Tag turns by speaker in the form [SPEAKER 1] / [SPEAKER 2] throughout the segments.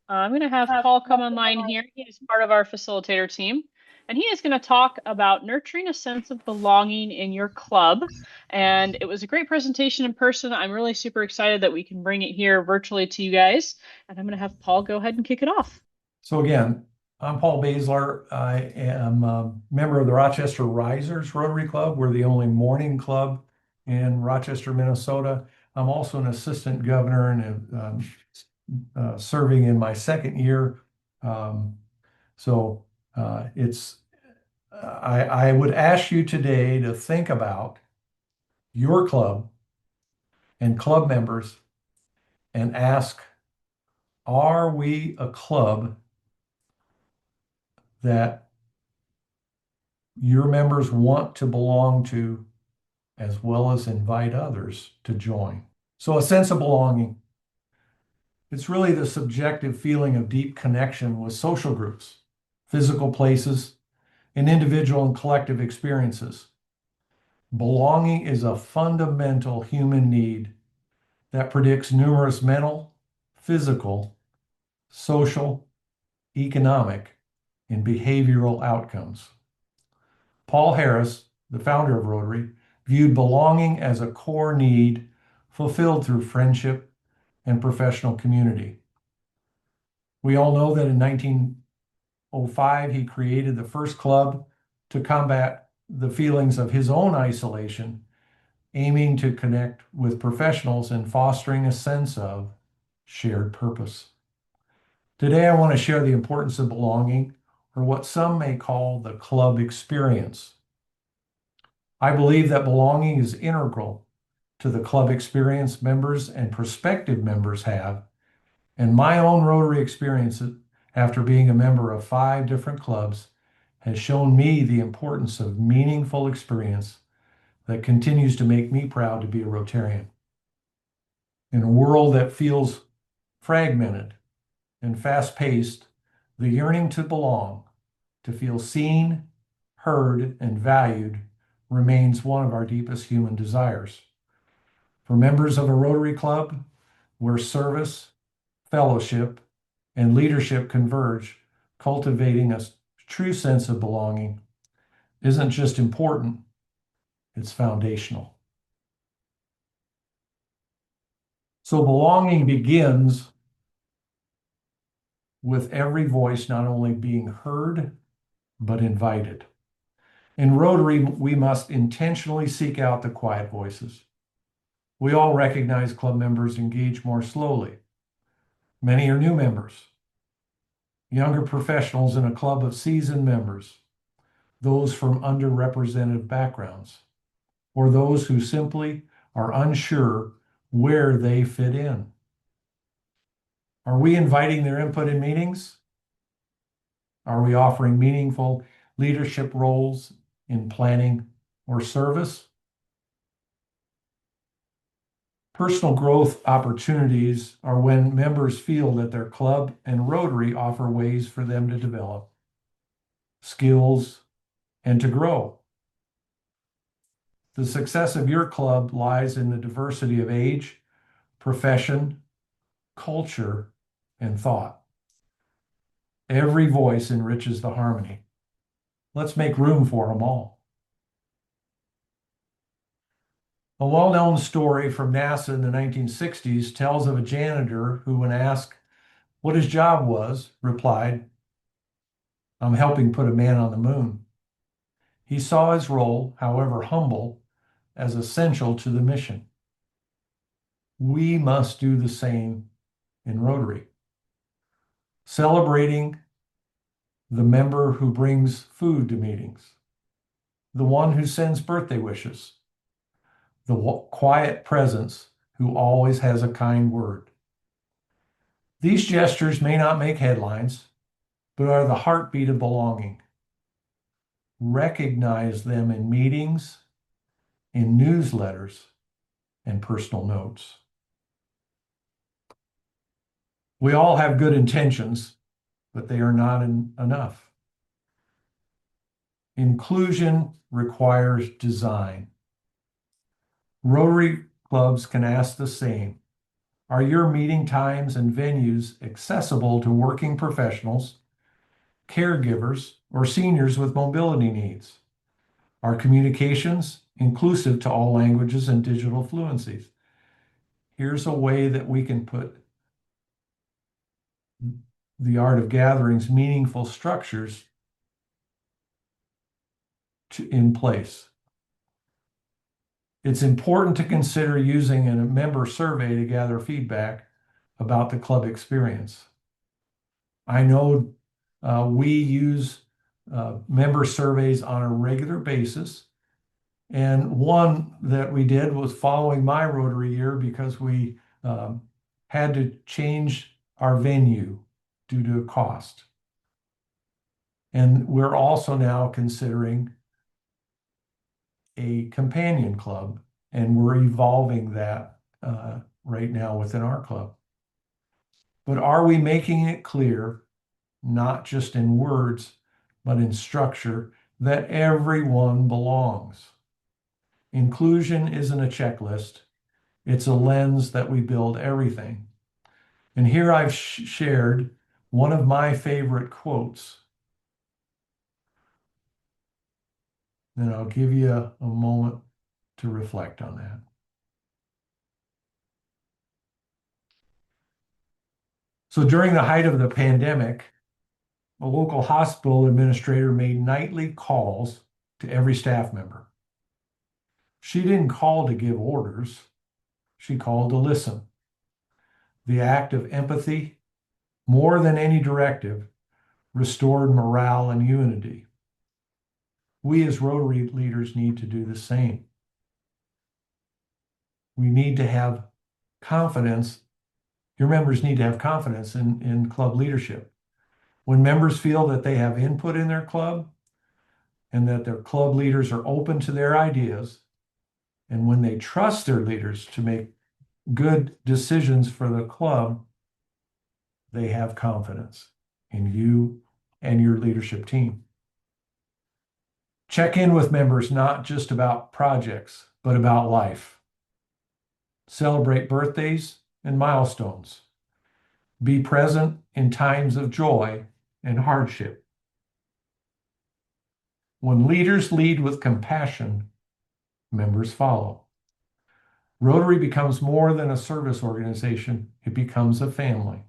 [SPEAKER 1] I'm going to have Paul come online here. He is part of our facilitator team, and he is going to talk about nurturing a sense of belonging in your club. And it was a great presentation in person. I'm really super excited that we can bring it here virtually to you guys. And I'm going to have Paul go ahead and kick it off.
[SPEAKER 2] So again, I'm Paul Baessler. I am a member of the Rochester Risers Rotary Club. We're the only morning club in Rochester, Minnesota. I'm also an assistant governor and serving in my second year. Um, so it's I would ask you today to think about your club and club members and ask, are we a club that your members want to belong to, as well as invite others to join? So a sense of belonging, it's really the subjective feeling of deep connection with social groups, physical places, and individual and collective experiences. Belonging is a fundamental human need that predicts numerous mental, physical, social, economic, and behavioral outcomes. Paul Harris, the founder of Rotary, viewed belonging as a core need fulfilled through friendship and professional community. We all know that in 1905, he created the first club to combat the feelings of his own isolation, aiming to connect with professionals and fostering a sense of shared purpose. Today, I want to share the importance of belonging, or what some may call the club experience. I believe that belonging is integral to the club experience members and prospective members have, and my own Rotary experience after being a member of 5 different clubs has shown me the importance of meaningful experience that continues to make me proud to be a Rotarian. In a world that feels fragmented and fast-paced, the yearning to belong, to feel seen, heard, and valued remains one of our deepest human desires. For members of a Rotary Club, where service, fellowship, and leadership converge, cultivating a true sense of belonging isn't just important, it's foundational. So belonging begins with every voice not only being heard, but invited. In Rotary, we must intentionally seek out the quiet voices. We all recognize club members engage more slowly. Many are new members, younger professionals in a club of seasoned members, those from underrepresented backgrounds, or those who simply are unsure where they fit in. Are we inviting their input in meetings? Are we offering meaningful leadership roles in planning or service? Personal growth opportunities are when members feel that their club and Rotary offer ways for them to develop skills and to grow. The success of your club lies in the diversity of age, profession, culture, and thought. Every voice enriches the harmony. Let's make room for them all. A well-known story from NASA in the 1960s tells of a janitor who, when asked what his job was, replied, "I'm helping put a man on the moon." He saw his role, however humble, as essential to the mission. We must do the same in Rotary. Celebrating the member who brings food to meetings, the one who sends birthday wishes, the quiet presence who always has a kind word. These gestures may not make headlines, but are the heartbeat of belonging. Recognize them in meetings, in newsletters, and personal notes. We all have good intentions, but they are not enough. Inclusion requires design. Rotary clubs can ask the same. Are your meeting times and venues accessible to working professionals, caregivers, or seniors with mobility needs? Are communications inclusive to all languages and digital fluencies? Here's a way that we can put the art of gatherings meaningful structures in place. It's important to consider using a member survey to gather feedback about the club experience. I know we use member surveys on a regular basis. And one that we did was following my Rotary year because we had to change our venue due to cost. And we're also now considering a companion club, and we're evolving that right now within our club. But are we making it clear, not just in words, but in structure, that everyone belongs? Inclusion isn't a checklist. It's a lens that we build everything. And here I've shared one of my favorite quotes. And I'll give you a moment to reflect on that. So during the height of the pandemic, a local hospital administrator made nightly calls to every staff member. She didn't call to give orders. She called to listen. The act of empathy, more than any directive, restored morale and unity. We as Rotary leaders need to do the same. We need to have confidence. Your members need to have confidence in club leadership. When members feel that they have input in their club and that their club leaders are open to their ideas, and when they trust their leaders to make good decisions for the club, they have confidence in you and your leadership team. Check in with members not just about projects, but about life. Celebrate birthdays and milestones. Be present in times of joy and hardship. When leaders lead with compassion, members follow. Rotary becomes more than a service organization, it becomes a family.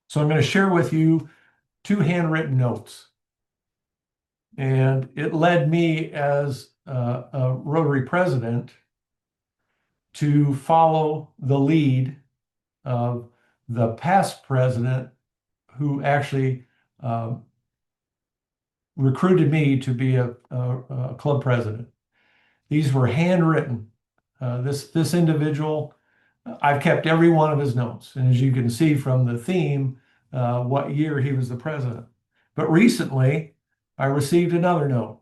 [SPEAKER 2] So I'm going to share with you two handwritten notes. And it led me as a Rotary president to follow the lead of the past president who actually recruited me to be a club president. These were handwritten. This individual, I've kept every one of his notes. And as you can see from the theme, what year he was the president. But recently, I received another note.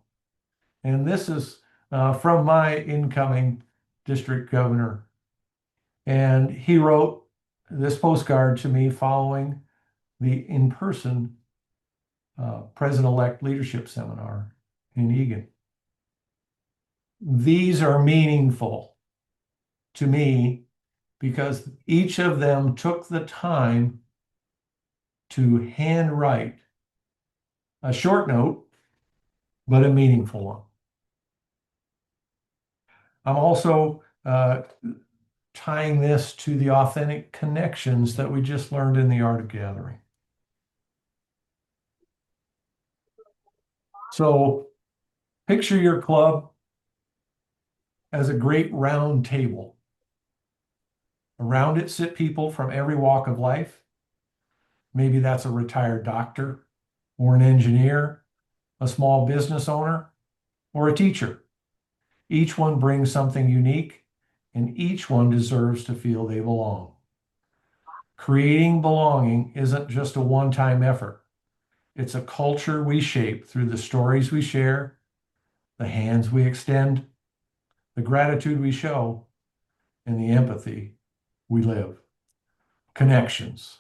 [SPEAKER 2] And this is from my incoming district governor. And he wrote this postcard to me following the in-person President-elect leadership seminar in Egan. These are meaningful to me because each of them took the time to handwrite a short note, but a meaningful one. I'm also tying this to the authentic connections that we just learned in the art of gathering. So picture your club as a great round table. Around it sit people from every walk of life. Maybe that's a retired doctor or an engineer, a small business owner, or a teacher. Each one brings something unique, and each one deserves to feel they belong. Creating belonging isn't just a one-time effort. It's a culture we shape through the stories we share, the hands we extend, the gratitude we show, and the empathy we live. Connections.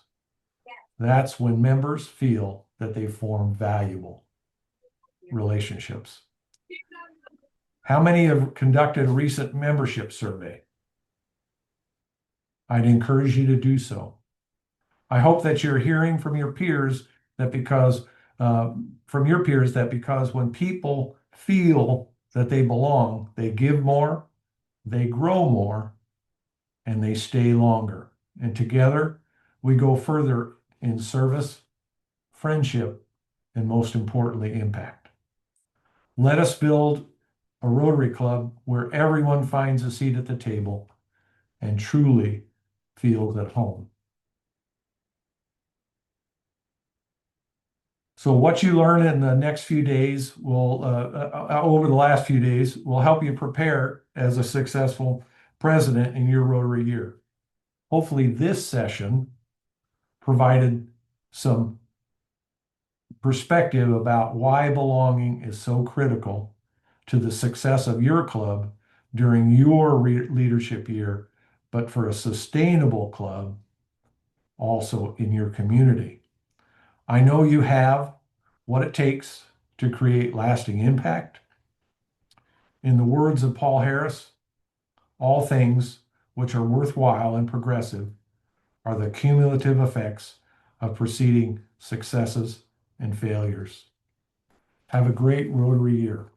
[SPEAKER 2] That's when members feel that they form valuable relationships. How many have conducted a recent membership survey? I'd encourage you to do so. I hope that you're hearing from your peers that because when people feel that they belong, they give more, they grow more, and they stay longer. And together we go further in service, friendship, and most importantly, impact. Let us build a Rotary Club where everyone finds a seat at the table and truly feels at home. So what you learn in the next few days over the last few days, will help you prepare as a successful president in your Rotary year. Hopefully this session provided some perspective about why belonging is so critical to the success of your club during your leadership year, but for a sustainable club also in your community. I know you have what it takes to create lasting impact. In the words of Paul Harris, all things which are worthwhile and progressive are the cumulative effects of preceding successes and failures. Have a great Rotary year.